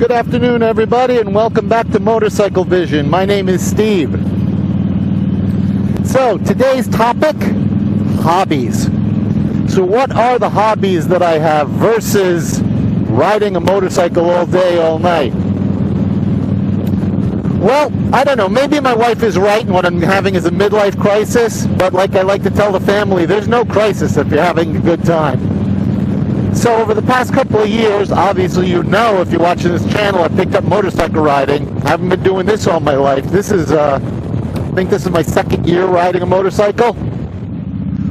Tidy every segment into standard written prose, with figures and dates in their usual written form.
Good afternoon, everybody, and welcome back to Motorcycle Vision. My name is Steve. So, today's topic, hobbies. So what are the hobbies that I have versus riding a motorcycle all day, all night? Well, I don't know. Maybe my wife is right and what I'm having is a midlife crisis, but like I like to tell the family, there's no crisis if you're having a good time. So over the past couple of years, obviously you know if you're watching this channel, I picked up motorcycle riding. I haven't been doing this all my life. This is, I think this is my second year riding a motorcycle.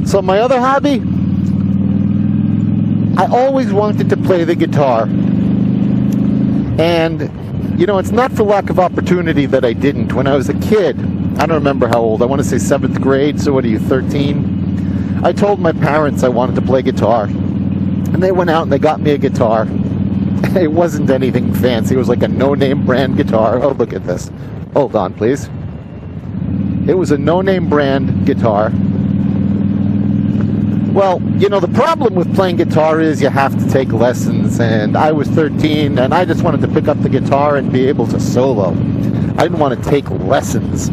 So my other hobby, I always wanted to play the guitar. And, you know, it's not for lack of opportunity that I didn't. When I was a kid, I don't remember how old, I want to say 7th grade, so what are you, 13? I told my parents I wanted to play guitar. And they went out and they got me a guitar. It wasn't anything fancy. It was like a no-name brand guitar. Oh, look at this. Hold on, please. It was a no-name brand guitar. Well, you know, the problem with playing guitar is you have to take lessons. And I was 13, and I just wanted to pick up the guitar and be able to solo. I didn't want to take lessons.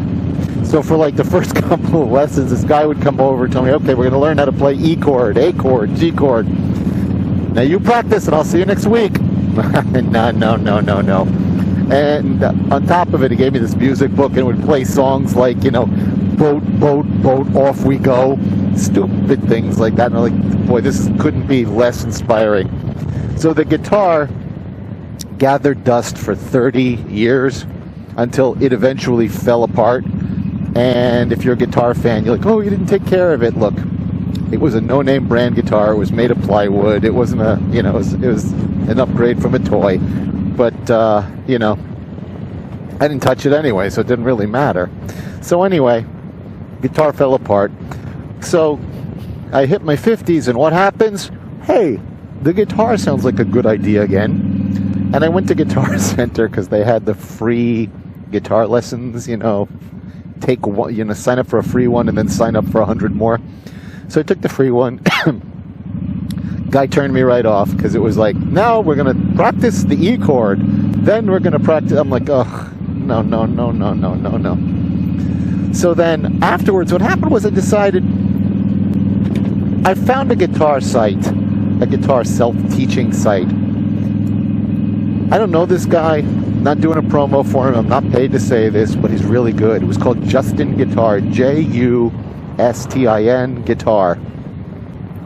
So for like the first couple of lessons, this guy would come over and tell me, okay, we're going to learn how to play E chord, A chord, G chord. Now you practice and I'll see you next week. No. And on top of it, he gave me this music book and would play songs like, you know, boat, boat, boat, off we go. Stupid things like that. And I'm like, boy, couldn't be less inspiring. So the guitar gathered dust for 30 years until it eventually fell apart. And if you're a guitar fan, you're like, oh, you didn't take care of it. Look. It was a no-name brand guitar. It was made of plywood. It wasn't a, you know, it was an upgrade from a toy. But, you know, I didn't touch it anyway, so it didn't really matter. So anyway, guitar fell apart. So I hit my 50s, and what happens? Hey, the guitar sounds like a good idea again. And I went to Guitar Center because they had the free guitar lessons, you know, take one, you know, sign up for a free one and then sign up for 100 more. So I took the free one. Guy turned me right off because it was like, no, we're going to practice the E chord. Then we're going to practice. I'm like, ugh, no. So then afterwards, what happened was I decided, I found a guitar site, a guitar self-teaching site. I don't know this guy, not doing a promo for him. I'm not paid to say this, but he's really good. It was called Justin Guitar, JUSTIN Guitar,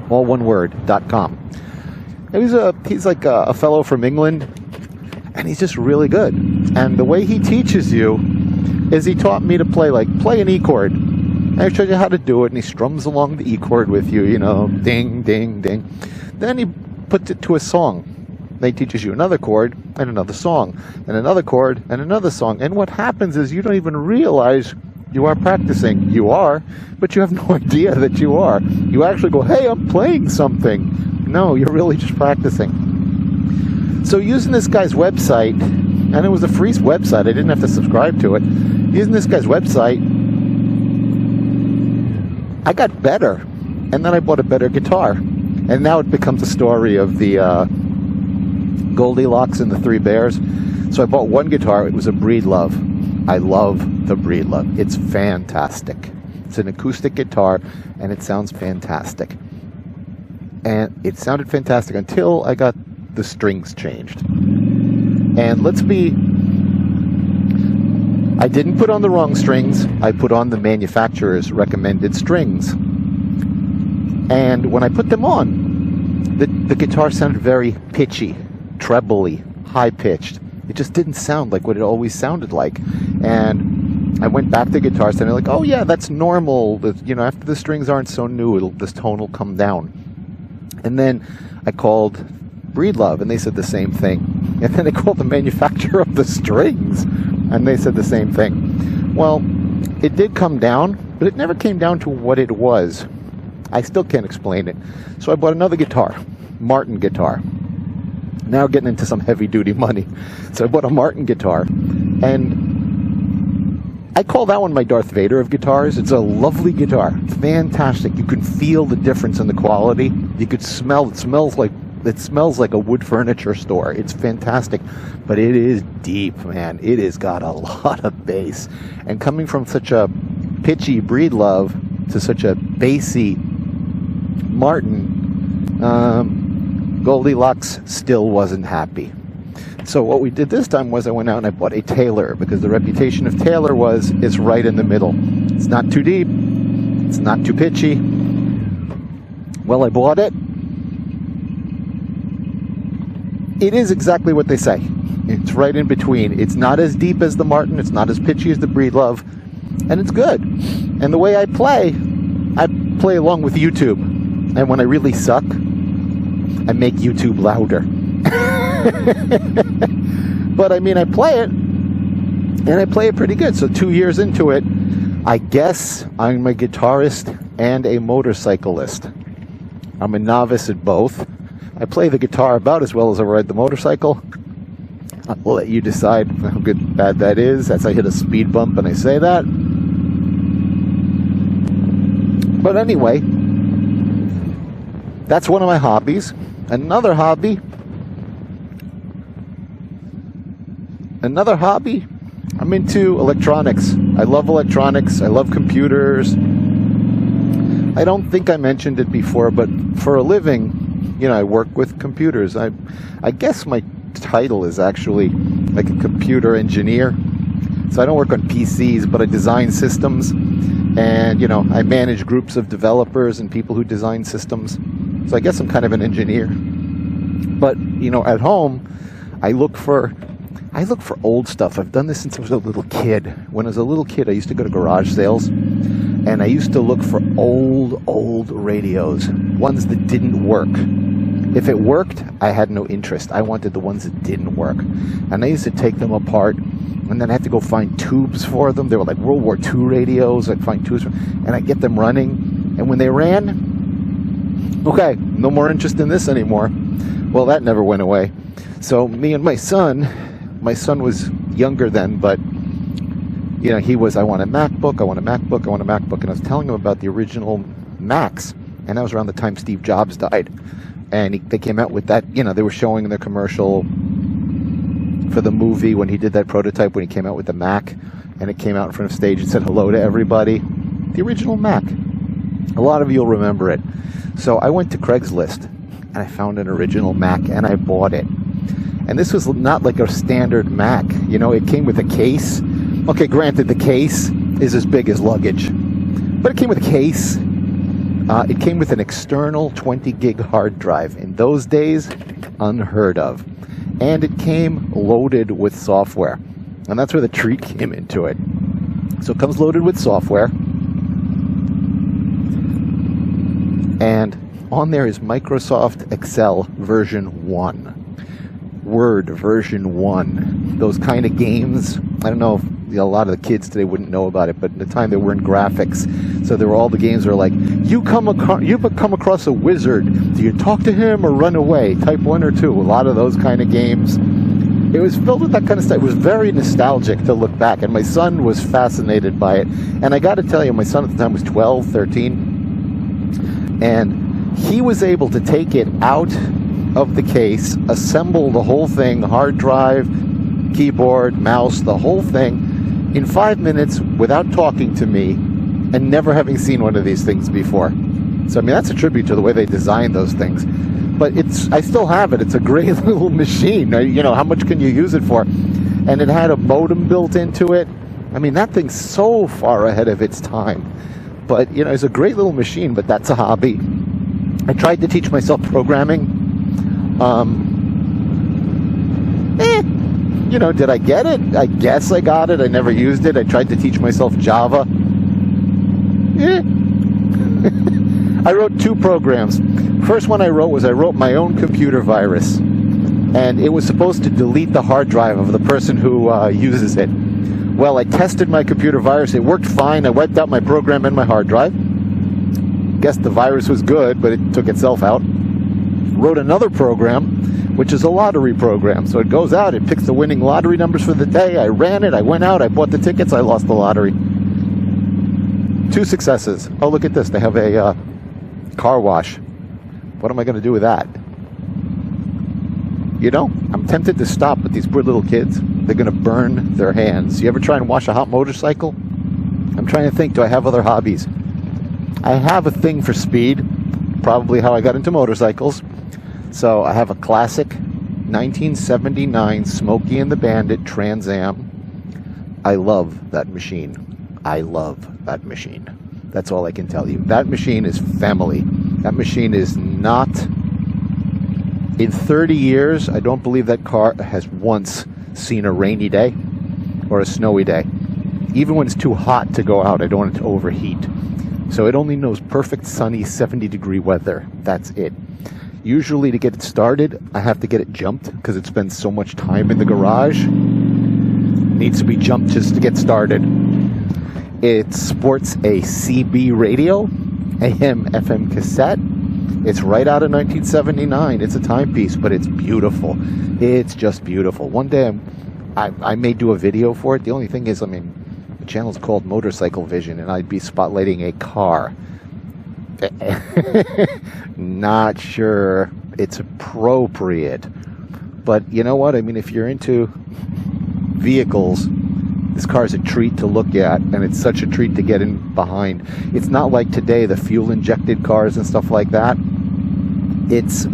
all one word, .com. He's like a fellow from England, and he's just really good. And the way he teaches you is he taught me to play an E chord. And he shows you how to do it, and he strums along the E chord with you, you know, ding, ding, ding. Then he puts it to a song. Then he teaches you another chord and another song, and another chord and another song. And what happens is you don't even realize you are practicing. You are, but you have no idea that you are. You actually go, hey, I'm playing something. No, you're really just practicing. So using this guy's website, and it was a free website, I didn't have to subscribe to it. Using this guy's website, I got better. And then I bought a better guitar. And now it becomes a story of the Goldilocks and the Three Bears. So I bought one guitar. It was a Breedlove. I love the Breedlove. It's fantastic. It's an acoustic guitar, and it sounds fantastic. And it sounded fantastic until I got the strings changed. And I didn't put on the wrong strings. I put on the manufacturer's recommended strings. And when I put them on, the guitar sounded very pitchy, trebly, high-pitched. It just didn't sound like what it always sounded like. And I went back to Guitar Center, like, oh yeah, that's normal. You know, after the strings aren't so new, this tone will come down. And then I called Breedlove, and they said the same thing. And then I called the manufacturer of the strings, and they said the same thing. Well, it did come down, but it never came down to what it was. I still can't explain it. So I bought another guitar, Martin guitar. Now getting into some heavy-duty money. So I bought a Martin guitar, and I call that one my Darth Vader of guitars. It's a lovely guitar. It's fantastic. You can feel the difference in the quality. You could smell, it smells like It smells like a wood furniture store. It's fantastic, but it is deep, man. It has got a lot of bass. And coming from such a pitchy Breedlove to such a bassy Martin, Goldilocks still wasn't happy. So what we did this time was I went out and I bought a Taylor, because the reputation of Taylor was it's right in the middle. It's not too deep. It's not too pitchy. Well, I bought it. It is exactly what they say. It's right in between. It's not as deep as the Martin. It's not as pitchy as the Breedlove. And it's good. And the way I play along with YouTube. And when I really suck, I make YouTube louder. But I mean, I play it, and I play it pretty good. So 2 years into it, I guess I'm a guitarist and a motorcyclist. I'm a novice at both. I play the guitar about as well as I ride the motorcycle. I'll let you decide how good, bad that is. As I hit a speed bump and I say that. But anyway, that's one of my hobbies. Another hobby, I'm into electronics. I love electronics. I love computers. I don't think I mentioned it before, but for a living, I work with computers. I guess my title is actually like a computer engineer. So I don't work on PCs, but I design systems. And, I manage groups of developers and people who design systems. So I guess I'm kind of an engineer. But, at home, I look for old stuff. I've done this since I was a little kid. When I was a little kid, I used to go to garage sales, and I used to look for old radios, ones that didn't work. If it worked, I had no interest. I wanted the ones that didn't work. And I used to take them apart, and then I had to go find tubes for them. They were like World War II radios. I'd find tubes, and I'd get them running. And when they ran, okay, no more interest in this anymore. Well, that never went away. So me and my son was younger then, but he was, I want a MacBook. And I was telling him about the original Macs, and that was around the time Steve Jobs died. And they came out with that, they were showing the commercial for the movie when he did that prototype, when he came out with the Mac, and it came out in front of stage and said hello to everybody. The original Mac. A lot of you will remember it. So I went to Craigslist, and I found an original Mac, and I bought it. And this was not like a standard Mac. It came with a case. Okay, granted, the case is as big as luggage. But it came with a case. It came with an external 20 gig hard drive. In those days, unheard of. And it came loaded with software. And that's where the treat came into it. So it comes loaded with software. And on there is Microsoft Excel version 1. Word version 1. Those kind of games. I don't know if a lot of the kids today wouldn't know about it, but at the time there weren't graphics. So there were all the games were like, you come across a wizard. Do you talk to him or run away? Type 1 or 2. A lot of those kind of games. It was filled with that kind of stuff. It was very nostalgic to look back, and my son was fascinated by it. And I got to tell you, my son at the time was 12, 13, and he was able to take it out of the case, assemble the whole thing, hard drive, keyboard, mouse, the whole thing, in 5 minutes without talking to me and never having seen one of these things before. So, that's a tribute to the way they designed those things. But I still have it. It's a great little machine. How much can you use it for? And it had a modem built into it. That thing's so far ahead of its time. But, it's a great little machine, but that's a hobby. I tried to teach myself programming. Did I get it? I guess I got it. I never used it. I tried to teach myself Java. I wrote 2 programs. First one I wrote my own computer virus. And it was supposed to delete the hard drive of the person who uses it. Well, I tested my computer virus. It worked fine. I wiped out my program and my hard drive. Guess the virus was good, but it took itself out. Wrote another program, which is a lottery program. So it goes out, it picks the winning lottery numbers for the day. I ran it, I went out, I bought the tickets, I lost the lottery. 2 successes. Oh, look at this. They have a car wash. What am I going to do with that? You know, I'm tempted to stop, but these poor little kids, they're going to burn their hands. You ever try and wash a hot motorcycle? I'm trying to think, do I have other hobbies? I have a thing for speed, probably how I got into motorcycles. So I have a classic 1979 Smokey and the Bandit Trans Am. I love that machine. I love that machine. That's all I can tell you. That machine is family. That machine is not... In 30 years, I don't believe that car has once seen a rainy day or a snowy day. Even when it's too hot to go out, I don't want it to overheat. So it only knows perfect sunny 70-degree weather. That's it. Usually to get it started, I have to get it jumped because it spends so much time in the garage. It needs to be jumped just to get started. It sports a CB radio, AM, FM cassette. It's right out of 1979. It's a timepiece, but it's beautiful. It's just beautiful. One day I may do a video for it. The only thing is, I mean, the channel's called Motorcycle Vision, and I'd be spotlighting a car. Not sure it's appropriate. But you know what? I mean, if you're into vehicles, this car is a treat to look at, and it's such a treat to get in behind. It's not like today, the fuel-injected cars and stuff like that. It's,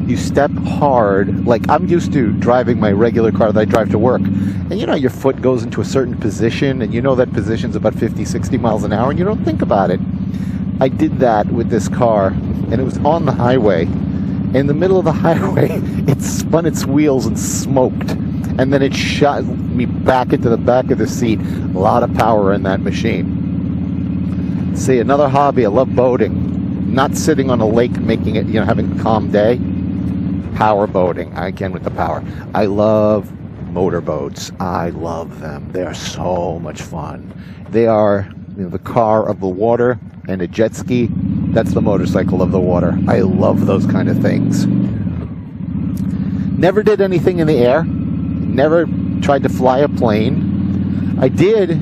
you step hard. Like, I'm used to driving my regular car that I drive to work. And you know, your foot goes into a certain position, and you know that position's about 50, 60 miles an hour, and you don't think about it. I did that with this car, and it was on the highway. In the middle of the highway, it spun its wheels and smoked. And then it shot me back into the back of the seat. A lot of power in that machine. See, another hobby, I love boating. Not sitting on a lake making it, you know, having a calm day. Power boating, again with the power. I love motorboats. I love them. They are so much fun. They are, you know, the car of the water, and a jet ski, that's the motorcycle of the water. I love those kind of things. Never did anything in the air. Never tried to fly a plane. I did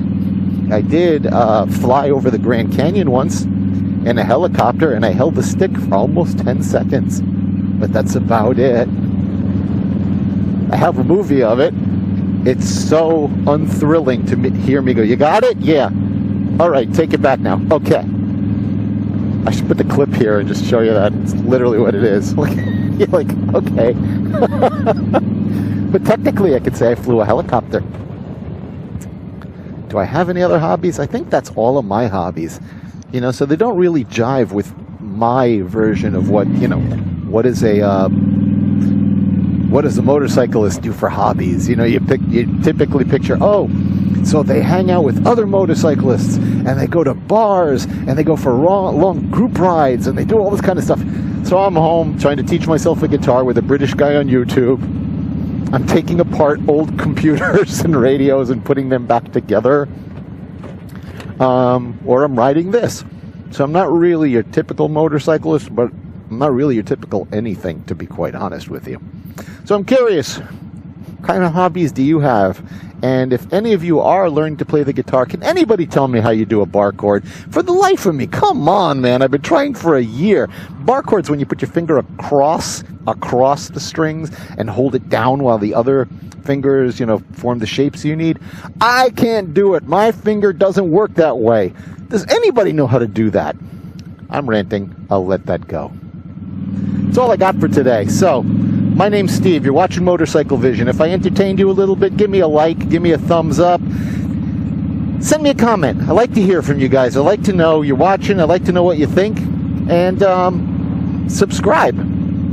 fly over the Grand Canyon once in a helicopter, and I held the stick for almost 10 seconds. But that's about it. I have a movie of it. It's so unthrilling to hear me go, "You got it? Yeah. All right, take it back now." Okay. I should put the clip here and just show you that. It's literally what it is. You're like, okay. But technically, I could say I flew a helicopter. Do I have any other hobbies? I think that's all of my hobbies. You know, so they don't really jive with my version of what, you know, what does a motorcyclist do for hobbies? You know, you typically picture, oh, so they hang out with other motorcyclists, and they go to bars, and they go for long group rides, and they do all this kind of stuff. So I'm home trying to teach myself a guitar with a British guy on YouTube. I'm taking apart old computers and radios and putting them back together. Or I'm riding this. So I'm not really your typical motorcyclist, but I'm not really your typical anything, to be quite honest with you. So I'm curious, what kind of hobbies do you have? And if any of you are learning to play the guitar, can anybody tell me how you do a bar chord? For the life of me, come on, man. I've been trying for a year. Bar chords, when you put your finger across the strings and hold it down while the other fingers, you know, form the shapes you need. I can't do it. My finger doesn't work that way. Does anybody know how to do that? I'm ranting. I'll let that go. That's all I got for today. So, my name's Steve. You're watching Motorcycle Vision. If I entertained you a little bit, give me a like, give me a thumbs up. Send me a comment. I like to hear from you guys. I like to know you're watching. I like to know what you think. And subscribe.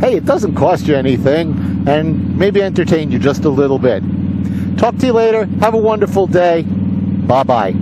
Hey, it doesn't cost you anything. And maybe entertain you just a little bit. Talk to you later. Have a wonderful day. Bye-bye.